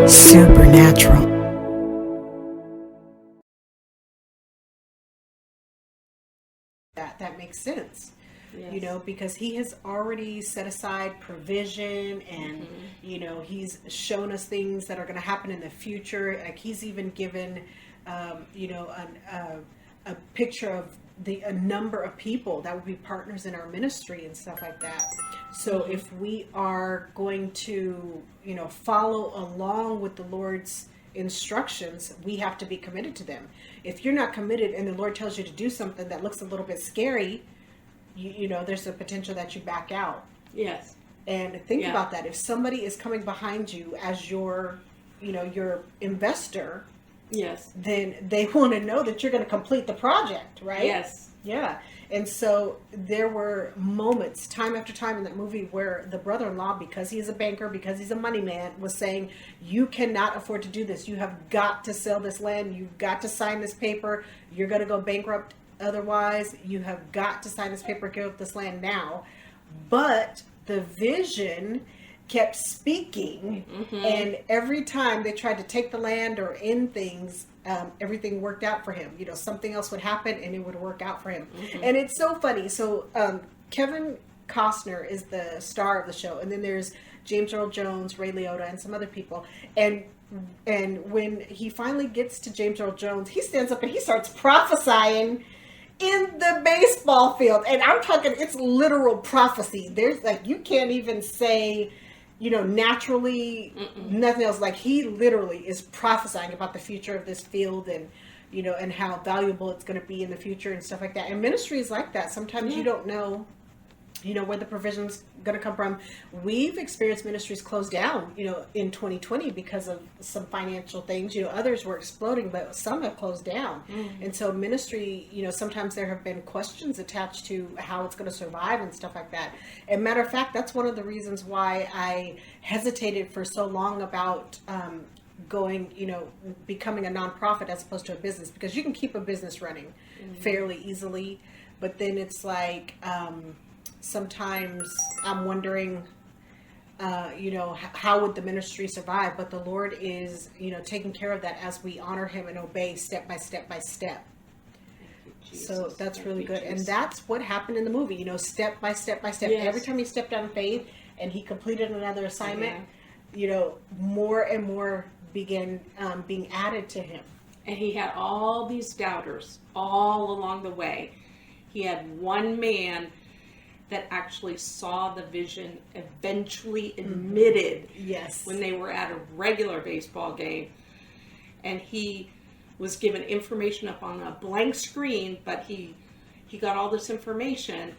supernatural. That makes sense. Yes. You know, because he has already set aside provision and, you know, he's shown us things that are going to happen in the future. Like he's even given, you know, a picture of a number of people that would be partners in our ministry and stuff like that. So if we are going to, you know, follow along with the Lord's instructions, we have to be committed to them. If you're not committed and the Lord tells you to do something that looks a little bit scary, you know, there's a potential that you back out. Yes. And think about that. If somebody is coming behind you as your, you know, your investor, yes, then they want to know that you're going to complete the project, right? Yes. Yeah. And so there were moments, time after time in that movie, where the brother-in-law, because he's a banker, because he's a money man, was saying, you cannot afford to do this. You have got to sell this land. You've got to sign this paper. You're going to go bankrupt. Otherwise, you have got to sign this paper, give up this land now. But the vision kept speaking, and every time they tried to take the land or end things, everything worked out for him. You know, something else would happen and it would work out for him. And it's so funny. So Kevin Costner is the star of the show, and then there's James Earl Jones, Ray Liotta, and some other people. And when he finally gets to James Earl Jones, he stands up and he starts prophesying in the baseball field. And I'm talking, it's literal prophecy. There's like, you can't even say, you know, naturally, nothing else. Like he literally is prophesying about the future of this field and, you know, and how valuable it's going to be in the future and stuff like that. And ministry is like that. Sometimes you don't know, you know, where the provision's going to come from. We've experienced ministries close down, you know, in 2020 because of some financial things. You know, others were exploding, but some have closed down. And so ministry, you know, sometimes there have been questions attached to how it's going to survive and stuff like that. And matter of fact, that's one of the reasons why I hesitated for so long about going, you know, becoming a nonprofit as opposed to a business, because you can keep a business running fairly easily. But then it's like, sometimes I'm wondering, you know, how would the ministry survive? But the Lord is, you know, taking care of that as we honor him and obey step by step by step. So that's really good. And that's what happened in the movie, you know, step by step by step. Every time he stepped out in faith and he completed another assignment, you know, more and more began being added to him. And he had all these doubters all along the way. He had one man that actually saw the vision, eventually admitted when they were at a regular baseball game, and he was given information up on a blank screen, but he got all this information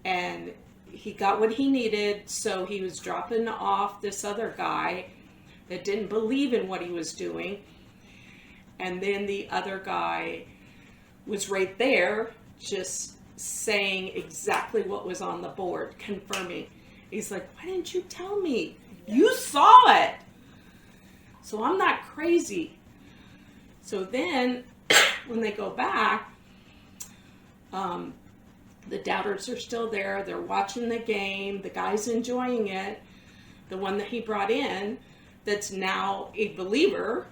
and he got what he needed. So he was dropping off this other guy that didn't believe in what he was doing, and then the other guy was right there just saying exactly what was on the board, confirming. He's like, why didn't you tell me? You saw it. So I'm not crazy. So then when they go back, the doubters are still there. They're watching the game. The guy's enjoying it. The one that he brought in that's now a believer.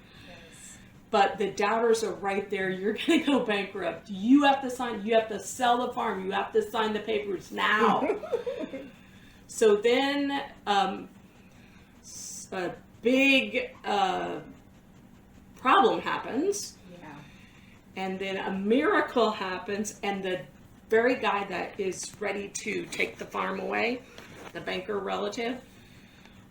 But the doubters are right there. You're going to go bankrupt. You have to sign. You have to sell the farm. You have to sign the papers now. So then a big problem happens. And then a miracle happens. And the very guy that is ready to take the farm away, the banker relative,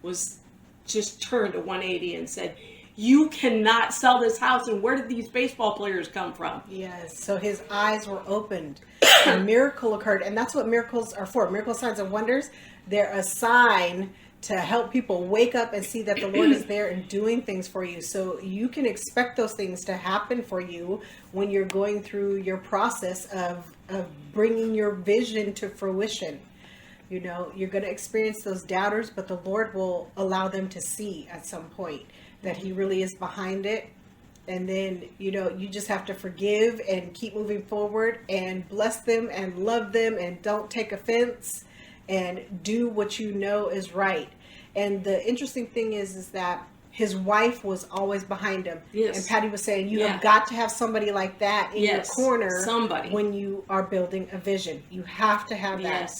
was just turned a 180 and said, you cannot sell this house, and where did these baseball players come from? Yes, so his eyes were opened. A miracle occurred, and that's what miracles are for. Miracle signs and wonders, they're a sign to help people wake up and see that the Lord is there and doing things for you. So you can expect those things to happen for you when you're going through your process of bringing your vision to fruition. You know, you're going to experience those doubters, but the Lord will allow them to see at some point that he really is behind it. And then, you know, you just have to forgive and keep moving forward and bless them and love them and don't take offense and do what you know is right. And the interesting thing is that his wife was always behind him. Yes. And Patti was saying, you have got to have somebody like that in your corner when you are building a vision. You have to have that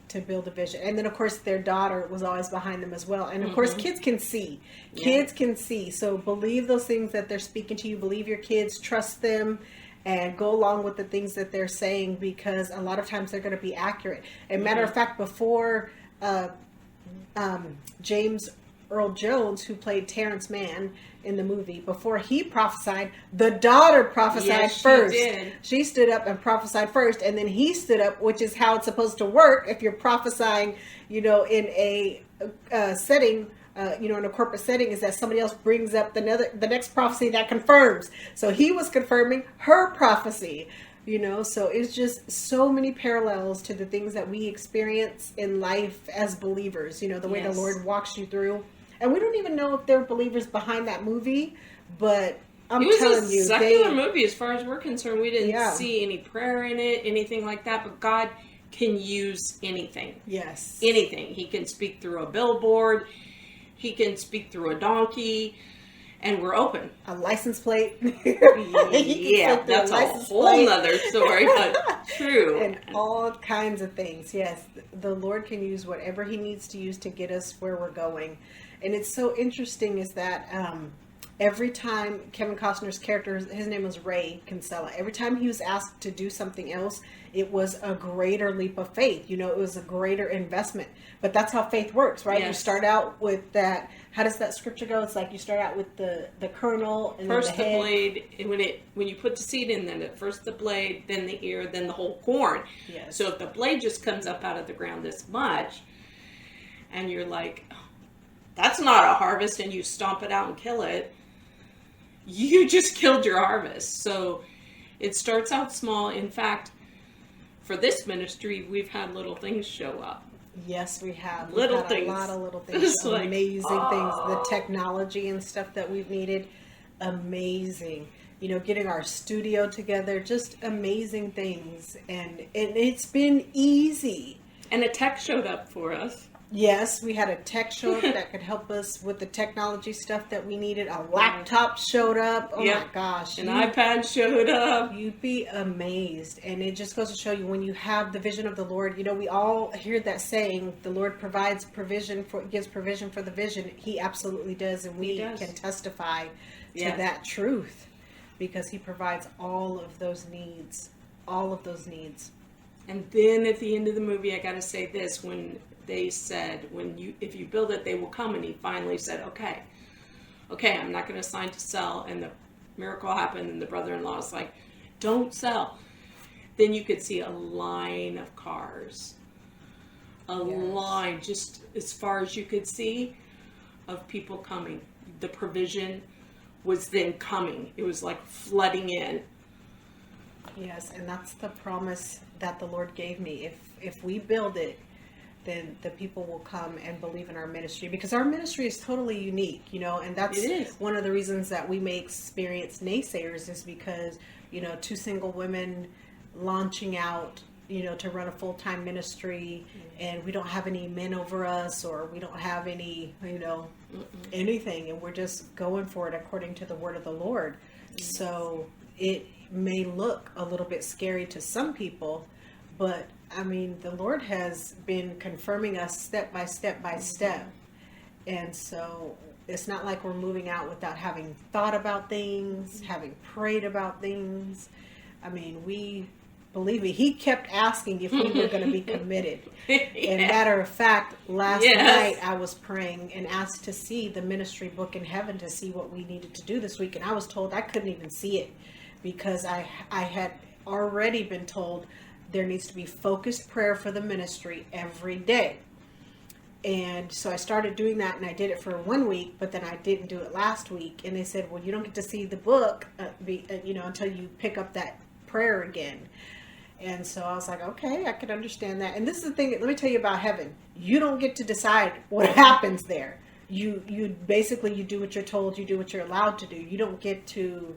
to build a vision. And then, of course, their daughter was always behind them as well. And, of course, kids can see. Kids can see. So believe those things that they're speaking to you. Believe your kids. Trust them. And go along with the things that they're saying, because a lot of times they're going to be accurate. And matter of fact, before James Earl Jones, who played Terrence Mann in the movie, before he prophesied, the daughter prophesied first. She stood up and prophesied first, and then he stood up, which is how it's supposed to work if you're prophesying, in a setting. In a corporate setting, is that somebody else brings up the next prophecy that confirms. So he was confirming her prophecy, so it's just so many parallels to the things that we experience in life as believers, the way the Lord walks you through. And we don't even know if they're believers behind that movie, but I'm telling you, it was a secular movie as far as we're concerned. We didn't see any prayer in it, anything like that, but God can use anything. Yes. Anything. He can speak through a billboard. He can speak through a donkey, and we're open. A license plate. That's a whole nother story, but true. And all kinds of things. Yes, the Lord can use whatever he needs to use to get us where we're going. And it's so interesting is that every time Kevin Costner's character, his name was Ray Kinsella, every time he was asked to do something else, it was a greater leap of faith. It was a greater investment. But that's how faith works, right? You start out with that. How does that scripture go? It's like you start out with the kernel and first then the blade. When you put the seed in, then first the blade, then the ear, then the whole corn. Yes. So if the blade just comes up out of the ground this much, and you're like, oh, that's not a harvest, and you stomp it out and kill it, you just killed your harvest. So it starts out small. In fact, for this ministry, we've had little things show up. Yes, we have. Little We've had things. A lot of little things. Amazing things. The technology and stuff that we've needed. Amazing. Getting our studio together. Just amazing things. And it's been easy. And a tech showed up for us. Yes, we had a tech show up that could help us with the technology stuff that we needed. A laptop showed up. Oh my gosh. An iPad showed up. You'd be amazed. And it just goes to show you, when you have the vision of the Lord, we all hear that saying, the Lord gives provision for the vision. He absolutely does. And we can testify to that truth, because he provides all of those needs. All of those needs. And then at the end of the movie, I got to say this, when they said, if you build it, they will come. And he finally said, okay, I'm not going to sign to sell. And the miracle happened, and the brother-in-law was like, don't sell. Then you could see a line of cars, line, just as far as you could see, of people coming. The provision was then coming. It was like flooding in. Yes, and that's the promise that the Lord gave me. If we build it, then the people will come and believe in our ministry, because our ministry is totally unique, and that's one of the reasons that we may experience naysayers, is because, two single women launching out, to run a full-time ministry, and we don't have any men over us, or we don't have any, anything, and we're just going for it according to the word of the Lord. Yes. So it may look a little bit scary to some people, but the Lord has been confirming us step by step by step. And so it's not like we're moving out without having thought about things, having prayed about things. Believe me, he kept asking if we were going to be committed. And matter of fact, last night I was praying and asked to see the ministry book in heaven to see what we needed to do this week. And I was told I couldn't even see it, because I had already been told there needs to be focused prayer for the ministry every day. And so I started doing that, and I did it for 1 week, but then I didn't do it last week. And they said, well, you don't get to see the book, until you pick up that prayer again. And so I was like, okay, I can understand that. And this is the thing, let me tell you about heaven. You don't get to decide what happens there. You basically, you do what you're told, you do what you're allowed to do. You don't get to,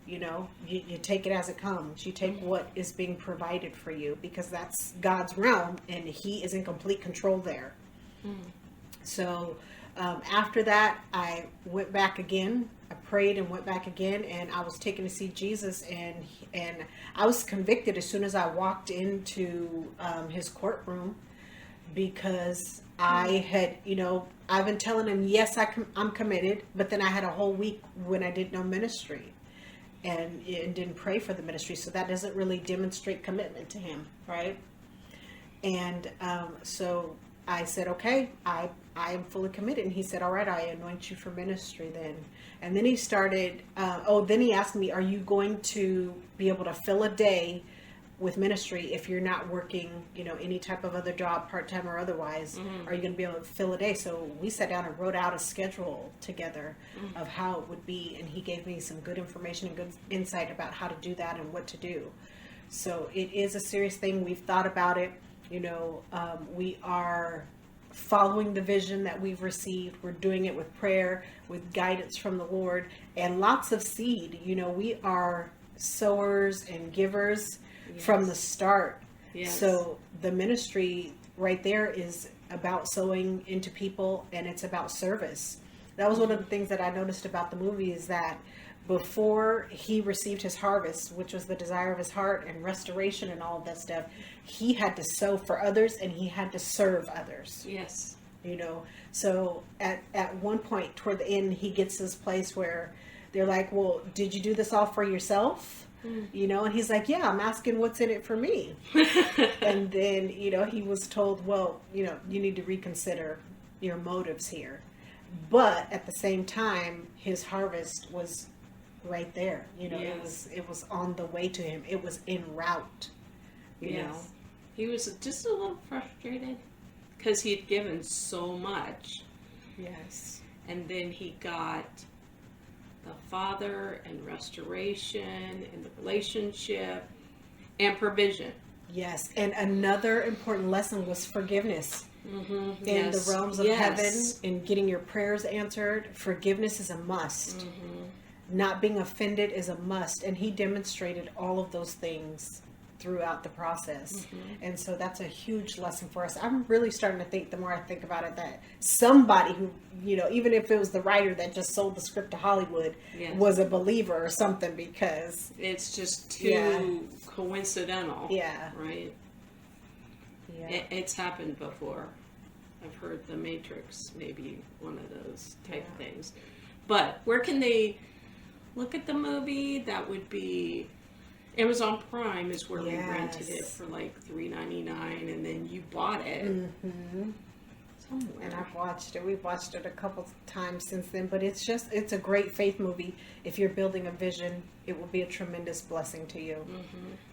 you take it as it comes. You take what is being provided for you, because that's God's realm, and he is in complete control there. So after that, I went back again. I prayed and went back again, and I was taken to see Jesus, and I was convicted as soon as I walked into his courtroom, because I had, I've been telling him, yes, I'm committed, but then I had a whole week when I did no ministry and didn't pray for the ministry, so that doesn't really demonstrate commitment to him, right? And so I said, okay, I am fully committed. And he said, all right, I anoint you for ministry then. And then he started, then he asked me, are you going to be able to fill a day with ministry if you're not working, any type of other job, part-time or otherwise? Are you going to be able to fill a day? So we sat down and wrote out a schedule together of how it would be. And he gave me some good information and good insight about how to do that and what to do. So it is a serious thing. We've thought about it. We are following the vision that we've received. We're doing it with prayer, with guidance from the Lord, and lots of seed. We are sowers and givers from the start. Yes. So the ministry right there is about sowing into people, and it's about service. That was one of the things that I noticed about the movie, is that before he received his harvest, which was the desire of his heart and restoration and all of that stuff, he had to sow for others and he had to serve others. Yes. So at one point toward the end, he gets this place where they're like, well, did you do this all for yourself? And he's like, yeah, I'm asking what's in it for me. And then, he was told, well, you need to reconsider your motives here. But at the same time, his harvest was right there. Yes. It was on the way to him. It was en route. You know. He was just a little frustrated because he had given so much. Yes. And then he got the Father and restoration and the relationship and provision. Yes. And another important lesson was forgiveness. In the realms of heaven, in getting your prayers answered, forgiveness is a must. Not being offended is a must. And he demonstrated all of those things throughout the process. And so that's a huge lesson for us. I'm really starting to think, the more I think about it, that somebody who, even if it was the writer that just sold the script to Hollywood, was a believer or something, because it's just too coincidental. Yeah. Right? Yeah. It's happened before. I've heard The Matrix, maybe one of those type things. But where can they look at the movie? That would be Amazon Prime is where we rented it for like $3.99, and then you bought it somewhere. And I've watched it. We've watched it a couple times since then, but it's a great faith movie. If you're building a vision, it will be a tremendous blessing to you.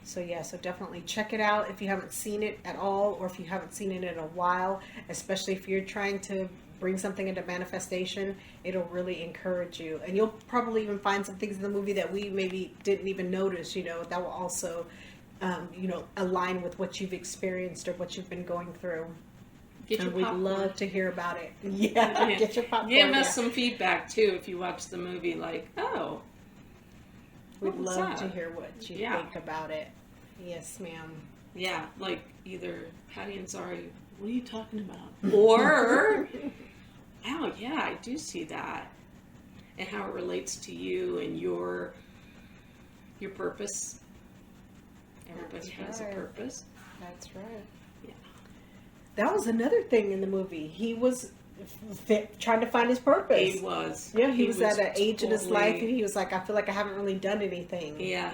So definitely check it out if you haven't seen it at all, or if you haven't seen it in a while, especially if you're trying to bring something into manifestation. It'll really encourage you, and you'll probably even find some things in the movie that we maybe didn't even notice, that will also align with what you've experienced or what you've been going through. And we'd love to hear about it. Get your popcorn. Give us some feedback too if you watch the movie. Like, we'd love to hear what you think about it. Yes, ma'am. Yeah, like either Patti and Zari, what are you talking about? Or, I do see that, and how it relates to you and your purpose. Everybody has a purpose. That's right. That was another thing in the movie. He was trying to find his purpose. He was. Yeah, he was at an age in his life, and he was like, I feel like I haven't really done anything. Yeah.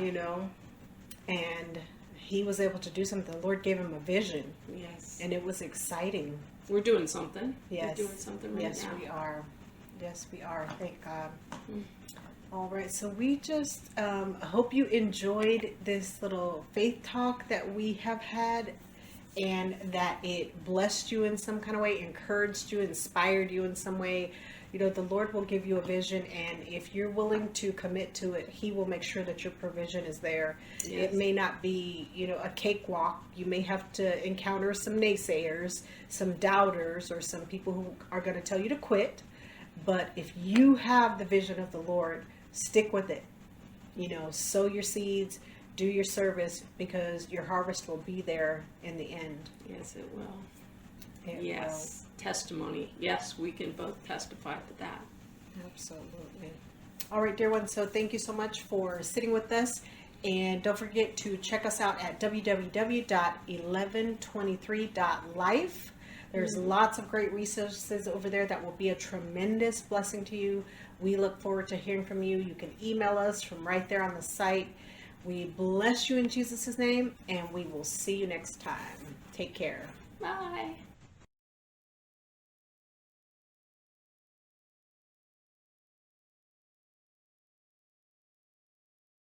And he was able to do something. The Lord gave him a vision. Yes. And it was exciting. We're doing something. Yes. We're doing something right now. Yes, we are. Yes, we are. Thank God. All right. So we just hope you enjoyed this little faith talk that we have had, and that it blessed you in some kind of way, encouraged you, inspired you in some way. The Lord will give you a vision, and if you're willing to commit to it, He will make sure that your provision is there. Yes. It may not be, a cakewalk. You may have to encounter some naysayers, some doubters, or some people who are going to tell you to quit. But if you have the vision of the Lord, stick with it. Sow your seeds, do your service, because your harvest will be there in the end. Yes, it will. Yes. Testimony. Yes, we can both testify to that. Absolutely. All right, dear one. So thank you so much for sitting with us. And don't forget to check us out at www.1123.life. There's lots of great resources over there that will be a tremendous blessing to you. We look forward to hearing from you. You can email us from right there on the site. We bless you in Jesus' name, and we will see you next time. Take care. Bye.